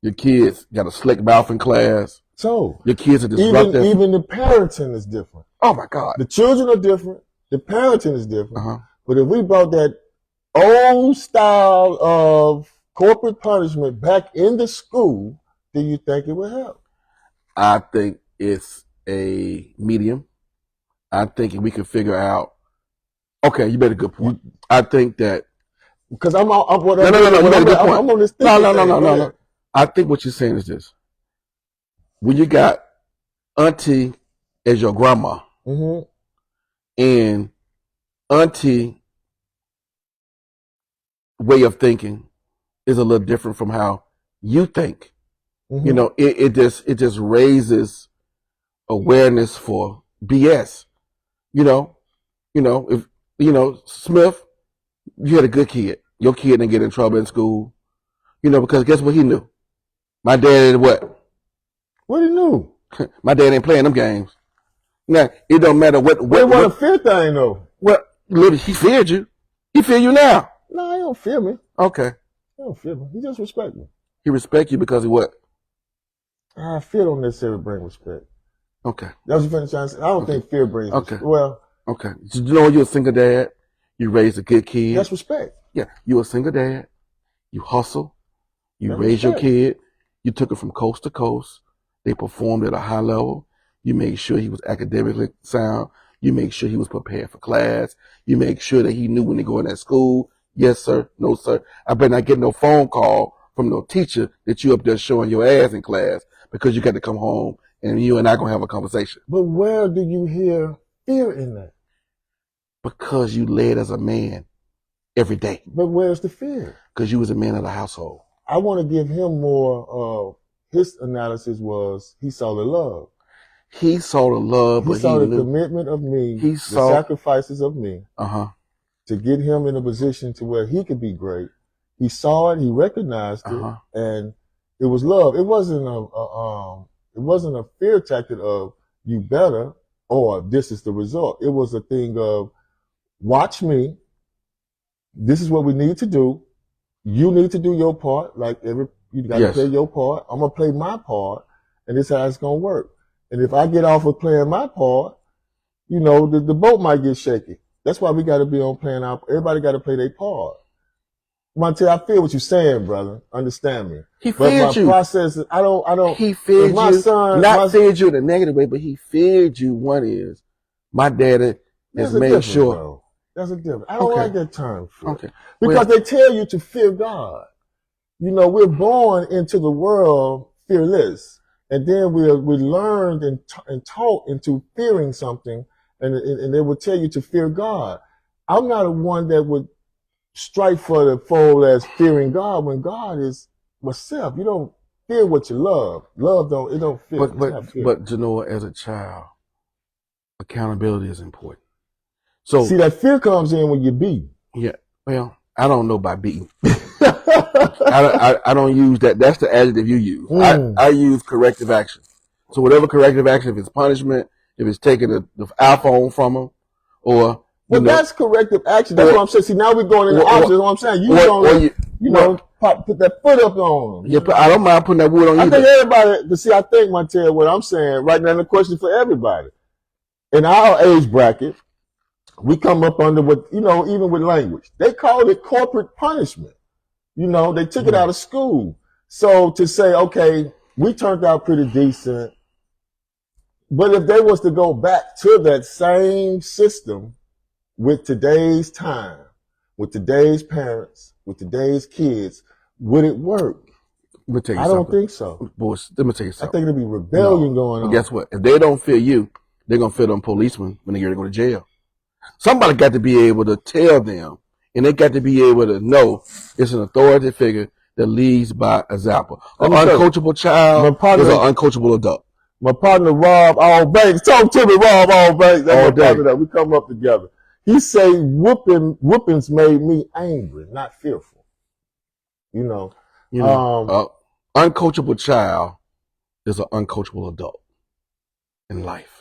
your kids got a slick mouth in class, so your kids are disruptive. Even the parenting is different. Oh my God. The children are different. The parenting is different. But if we brought that old style of corporate punishment back in the school, do you think it would help? I think it's a medium. I think we can figure out. Okay, you made a good point. I think that because I'm on this thing. No. I think what you're saying is this: when you got auntie as your grandma, and auntie way of thinking is a little different from how you think. It just raises awareness for BS. If Smith, you had a good kid. Your kid didn't get in trouble in school. Because guess what he knew? My dad did what? What he knew? My dad ain't playing them games. Now, it don't matter what. It wasn't a fear thing though. Well, literally, he feared you. He fear you now. No, he don't fear me. Okay. He don't fear me. He just respect me. He respect you because of what? Fear don't necessarily bring respect. Okay. That's what you're trying to say. I don't think fear brings respect. Well, okay. So you know you're a single dad. You raised a good kid. That's respect. Yeah. You're a single dad. You hustle. You raised your kid. You took it from coast to coast. They performed at a high level. You made sure he was academically sound. You made sure he was prepared for class. You made sure that he knew when to go in that school. Yes, sir. No, sir. I better not get no phone call from no teacher that you up there showing your ass in class because you got to come home and you and I gonna have a conversation. But where do you hear fear in that? Because you led as a man every day. But where's the fear? Because you was a man of the household. I want to give him more. His analysis was he saw the love. He saw the love, he but saw he the knew. Commitment of me, He saw the sacrifices of me, to get him in a position to where he could be great. He saw it, he recognized it, and it was love. It wasn't a fear tactic of you better or this is the result. It was a thing of watch me. This is what we need to do. You need to do your part. Like you got to play your part. I'm gonna play my part, and this is how it's gonna work. And if I get off of playing my part, you know, the boat might get shaky. That's why we got to be on playing our. Everybody got to play their part. Montel, I feel what you're saying, brother. Understand me. He feared you. Process is, I don't. He feared my you. Son, not feared you in a negative way, but he feared you. One is my daddy has made sure. Bro. That's a difference. I don't like that term. Because they tell you to fear God. You know, we're born into the world fearless. And then we learned and taught into fearing something, and they would tell you to fear God. I'm not one that would strike for the fold as fearing God when God is myself. You don't fear what you love. Love don't fear. But Genoa, as a child, accountability is important. So see, that fear comes in when you beat. Yeah. Well, I don't know about beating. I don't use that. That's the adjective you use. I use corrective action. So whatever corrective action, if it's punishment, if it's taking the iPhone from them, or that's corrective action. That's what I'm saying. See, now we're going in the opposite. That's what I'm saying. You put that foot up on them. Yeah, I don't mind putting that wood on you. I think everybody. But see, I think Montel, what I'm saying right now, the question for everybody in our age bracket. We come up under what, even with language, they called it corporate punishment. They took it out of school. So to say, okay, we turned out pretty decent. But if they was to go back to that same system with today's time, with today's parents, with today's kids, would it work? I don't think so. Boys, let me tell you something. I think it'll be rebellion going on. But guess what? If they don't fear you, they're going to fear them policemen when they get to go to jail. Somebody got to be able to tell them, and they got to be able to know it's an authority figure that leads by example. An uncoachable child is an uncoachable adult. My partner Rob Allbanks, talk to me, Rob Allbanks. That's my partner. We come up together. He say whoopings made me angry, not fearful. Uncoachable child is an uncoachable adult in life.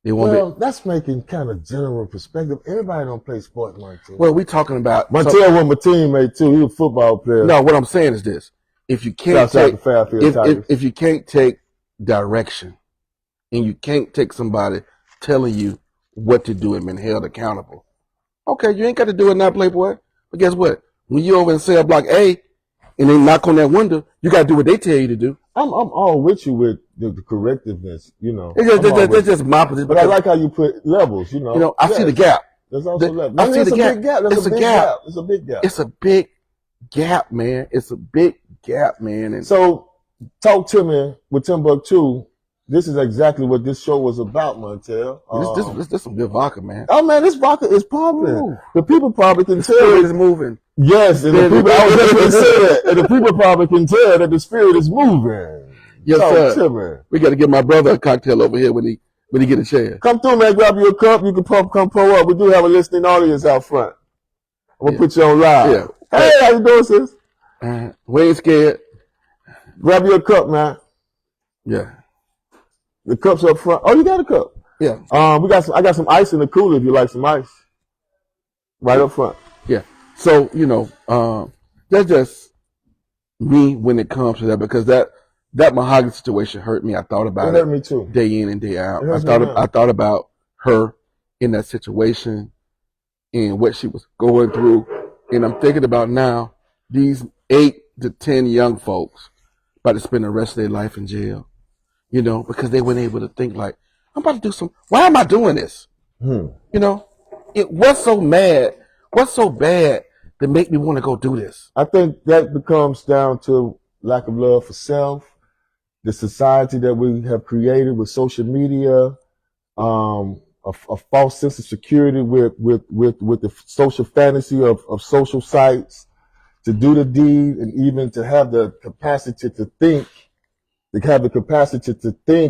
That's making kind of general perspective. Everybody don't play sports, Montel. Well, we talking about Montel was my teammate too. He was a football player. No, what I'm saying is this: if you can't if you can't take direction, and you can't take somebody telling you what to do and being held accountable, okay, you ain't got to do it now, Playboy. But guess what? When you over in cell block A and they knock on that window, you got to do what they tell you to do. I'm all with you with the correctiveness, It's just my position. But I like how you put levels, I see the gap. There's also levels. I see the gap. It's a big gap. It's a big gap. It's a big gap, man. It's a big gap, man. And so, talk to me with TMBUK2. This is exactly what this show was about, Montel. This some good vodka, man. Oh man, this vodka is pumping. Ooh. The people probably can tell spirit is moving. Yes, and the people. I was just going to say that, and the people probably can tell that the spirit is moving. Yes, sir. We got to give my brother a cocktail over here when he get a chance. Come through, man. Grab you a cup. You can come pull up. We do have a listening audience out front. I'm gonna put you on live. Yeah. Hey, how you doing, sis? We ain't scared. Grab you a cup, man. Yeah. The cup's up front. Oh, you got a cup? Yeah. I got some ice in the cooler if you like some ice. Right up front. Yeah. So, that's just me when it comes to that, because that that mahogany situation hurt me. I thought about it. It hurt me too. Day in and day out. I thought about her in that situation and what she was going through. And I'm thinking about now these 8 to 10 young folks about to spend the rest of their life in jail, you know, because they weren't able to think like, I'm about to do why am I doing this? You know, what's so bad that make me want to go do this? I think that becomes down to lack of love for self, the society that we have created with social media, a false sense of security with the social fantasy of social sites, to do the deed and even to have the capacity to think,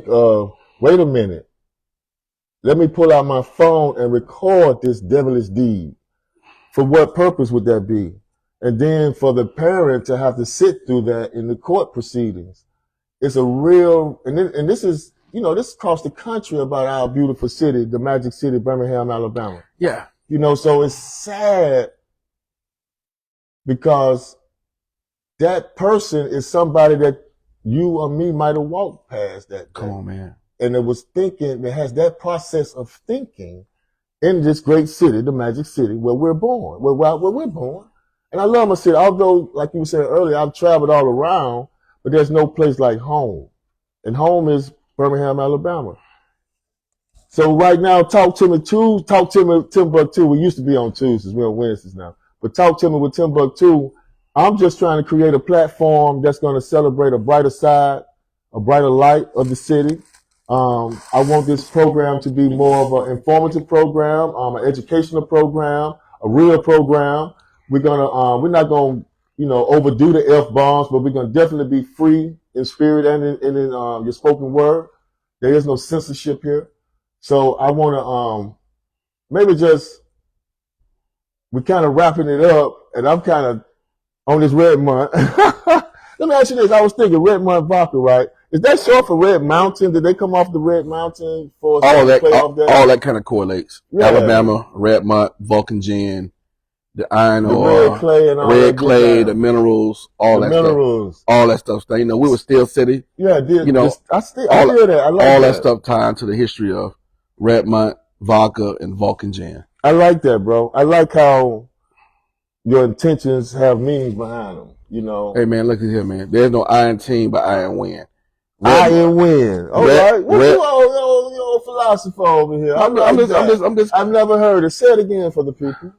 of, wait a minute, let me pull out my phone and record this devilish deed. For what purpose would that be? And then for the parent to have to sit through that in the court proceedings. It's a real, and this is, you know, this is across the country about our beautiful city, the magic city, Birmingham, Alabama. Yeah. You know, so it's sad because that person is somebody that you or me might have walked past that day. Come on, man. And it was thinking, it has that process of thinking in this great city, the magic city, where we're born, where we're born. And I love my city, although, like you were saying earlier, I've traveled all around, but there's no place like home. And home is Birmingham, Alabama. So right now, Talk to Me TMBUK2. We used to be on Tuesdays, we're on Wednesdays now. But Talk to Me with TMBUK2, I'm just trying to create a platform that's going to celebrate a brighter side, a brighter light of the city. I want this program to be more of an informative program, an educational program, a real program. We're not gonna, you know, overdo the F-bombs, but we're gonna definitely be free in spirit and in your spoken word. There is no censorship here. So I wanna maybe just, we're kind of wrapping it up, and I'm kind of on this REDMONT. Let me ask you this. I was thinking REDMONT VODKA, right? Is that short for Red Mountain? Did they come off the Red Mountain for all that kind of correlates? Yeah. Alabama, REDMONT, Vulcan Gin, the iron ore, red clay, and all red clay, the minerals, all that stuff. All that stuff. You know, we were Steel City. Yeah, I did. You know, I hear that. I like all that stuff tied to the history of REDMONT, vodka, and Vulcan Gin. I like that, bro. I like how your intentions have meaning behind them. You know. Hey man, look at here, man. There's no iron team, but iron win. Iron win. All right. What you old philosopher over here? I'm just. I've never heard it. Say it again for the people.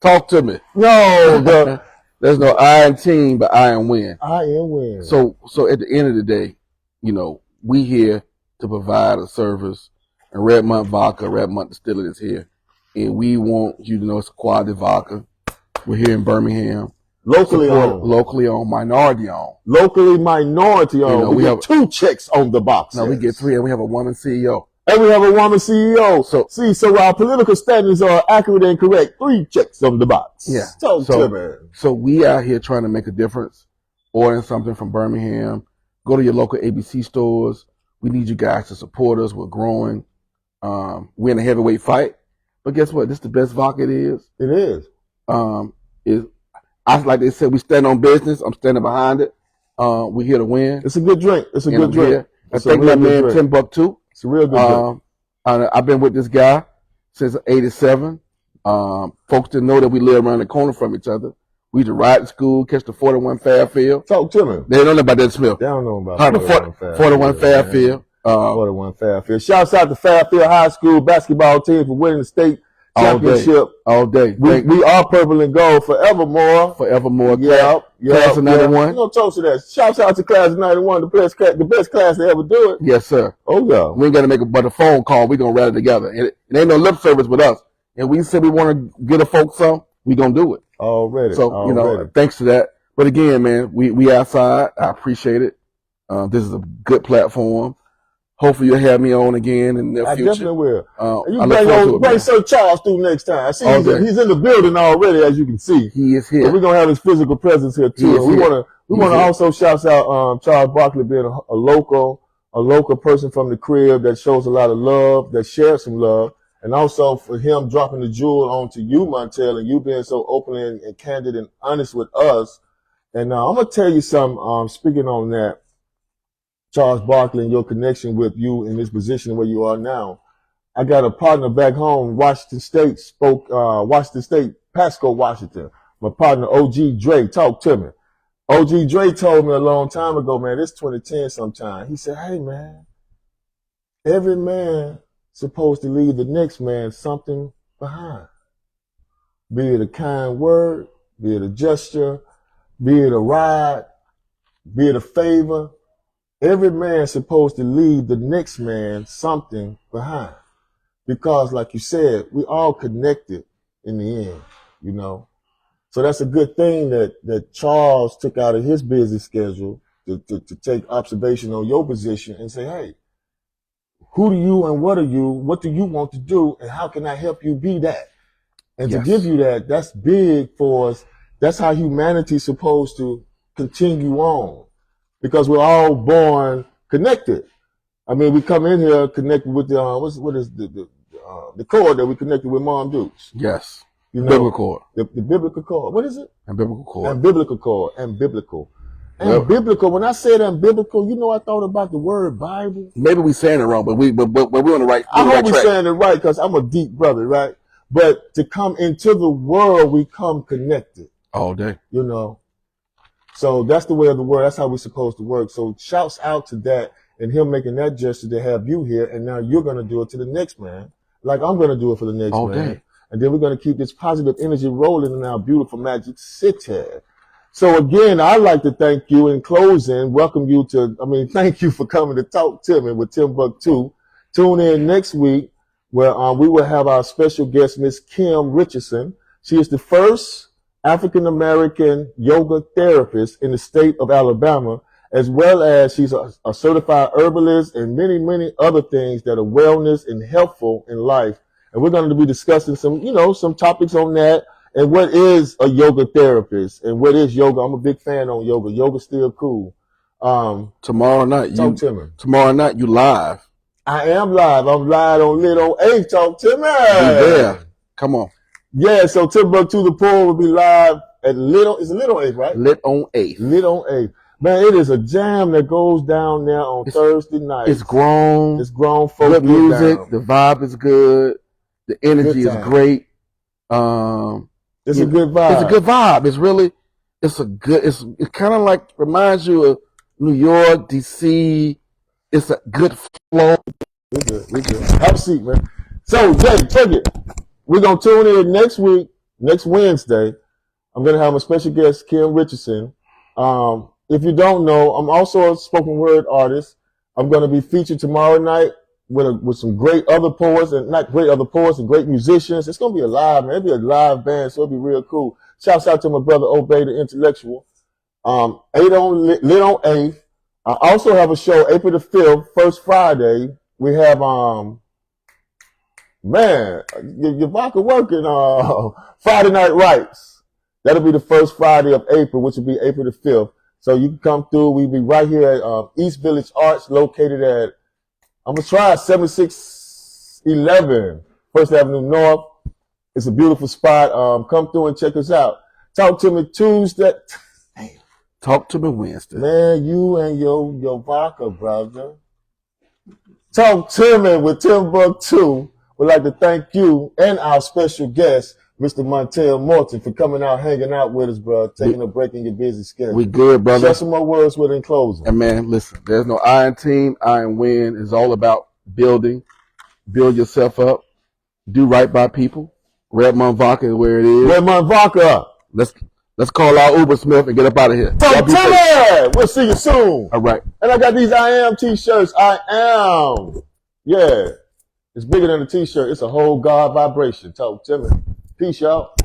Talk to me. No, there's no iron team, but iron win. Iron win. So at the end of the day, you know, we here to provide a service, and REDMONT Vodka, REDMONT Distillery is here, and we want you to know it's quality vodka. We're here in Birmingham. Locally owned, minority owned. Locally minority owned. You know, we have 2 checks on the box. No, we get 3, and we have a woman CEO. And we have a woman CEO. So our political standings are accurate and correct. 3 checks on the box. Yeah. So we out here trying to make a difference. Ordering something from Birmingham. Go to your local ABC stores. We need you guys to support us. We're growing. We're in a heavyweight fight. But guess what? This is the best vodka it is. It is. Like they said, we stand on business. I'm standing behind it. We're here to win. It's a good drink. It's a good drink. I think my man TMBUK2. It's a real good drink. I've been with this guy since '87. Folks didn't know that we live around the corner from each other. We used to ride to school, catch the 41 Fairfield. Talk to me. They don't know about that Smith. They don't know about 41 Fairfield. 41 Fairfield. Shouts out to Fairfield High School basketball team for winning the state championship. All day. We are purple and gold forevermore. Forevermore. Yeah. Class of 91. We're going to toast to that. Shouts out to class of 91, the best class to ever do it. Yes, sir. Oh, yeah. We ain't got to make but a phone call. We're going to rally together. And it ain't no lip service with us. And we said we want to get a folk some, we going to do it. Already. So, you know, thanks to that. But again, man, we outside. I appreciate it. This is a good platform. Hopefully you'll have me on again in the future. I definitely will. You bring Sir Charles through next time. I see he's in the building already, as you can see. He is here. So we're gonna have his physical presence here too. We wanna also shout out Charles Barkley being a local person from the crib that shows a lot of love, that shares some love, and also for him dropping the jewel onto you, Montel, and you being so open and candid and honest with us. And I'm gonna tell you something. Speaking on that. Charles Barkley and your connection with you in this position where you are now. I got a partner back home, Washington State, Pasco, Washington. My partner, OG Dre, talk to me. OG Dre told me a long time ago, man, this 2010 sometime. He said, hey, man, every man supposed to leave the next man something behind. Be it a kind word, be it a gesture, be it a ride, be it a favor. Every man supposed to leave the next man something behind. Because like you said, we all connected in the end, you know. So that's a good thing that Charles took out of his busy schedule to take observation on your position and say, hey, who do you and what are you? What do you want to do? And how can I help you be that? And to give you that, that's big for us. That's how humanity's supposed to continue on. Because we're all born connected. I mean, we come in here connected with the, what is the cord that we connected with Mom Dukes. Yes. You know, biblical cord. The biblical cord. What is it? And biblical cord. And biblical cord. And biblical. And biblical. When I said biblical, you know, I thought about the word Bible. Maybe we saying it wrong, but we're on the right. I hope we're saying it right because I'm a deep brother, right? But to come into the world, we come connected. All day. You know. So that's the way of the word. That's how we're supposed to work. So shouts out to that and him making that gesture to have you here. And now you're going to do it to the next man. Like I'm going to do it for the next all man. Day. And then we're going to keep this positive energy rolling in our beautiful Magic City. So again, I'd like to thank you in closing, thank you for coming to Talk to Me with TMBUK2. Tune in next week where we will have our special guest, Miss Kim Richardson. She is the first African-American yoga therapist in the state of Alabama, as well as she's a certified herbalist and many, many other things that are wellness and helpful in life. And we're going to be discussing some topics on that and what is a yoga therapist and what is yoga. I'm a big fan on yoga. Yoga's still cool. Tomorrow night, Tomorrow night you live. I am live. I'm live on Lit on 8. Talk to me. Yeah. Come on. Yeah, so TMBUK2 the Pool will be live at Lit on 8, right? Lit on 8. Lit on 8. Man, it is a jam that goes down there on Thursday night. It's grown. It's grown. Folks, good music. The vibe is good. The energy is great. It's a good vibe. It's a good vibe. It's kind of like reminds you of New York, DC. It's a good flow. We good. Have a seat, man. So, Jay, take it. We're going to tune in next week, next Wednesday. I'm going to have a special guest, Kim Richardson. If you don't know, I'm also a spoken word artist. I'm going to be featured tomorrow night with some great other poets, and not great other poets and great musicians. It's going to be a live, man. It'll be a live band, so it'll be real cool. Shouts out to my brother, Obey the Intellectual. Lit on 8. I also have a show April the 5th, first Friday. We have, your vodka working, Friday Night Rights. That'll be the first Friday of April, which will be April the 5th. So you can come through. We'll be right here at East Village Arts, located at, I'm going to try 7611 First Avenue North. It's a beautiful spot. Come through and check us out. Talk to me Tuesday. Talk to me Wednesday. Man, you and your vodka, brother. Talk to me with TMBUK2. We'd like to thank you and our special guest, Mr.Montal Morton, for coming out, hanging out with us, bro. Taking a break in your busy schedule. We good, brother. Share some more words with in closing. And man, listen, there's no iron team, iron win. It's all about building. Build yourself up. Do right by people. REDMONT VODKA is where it is. REDMONT VODKA. Let's call our Uber Smith and get up out of here. Talk to me. We'll see you soon. All right. And I got these I Am t-shirts. I am. Yeah. It's bigger than a t-shirt. It's a whole God vibration. Talk to me. Peace, y'all.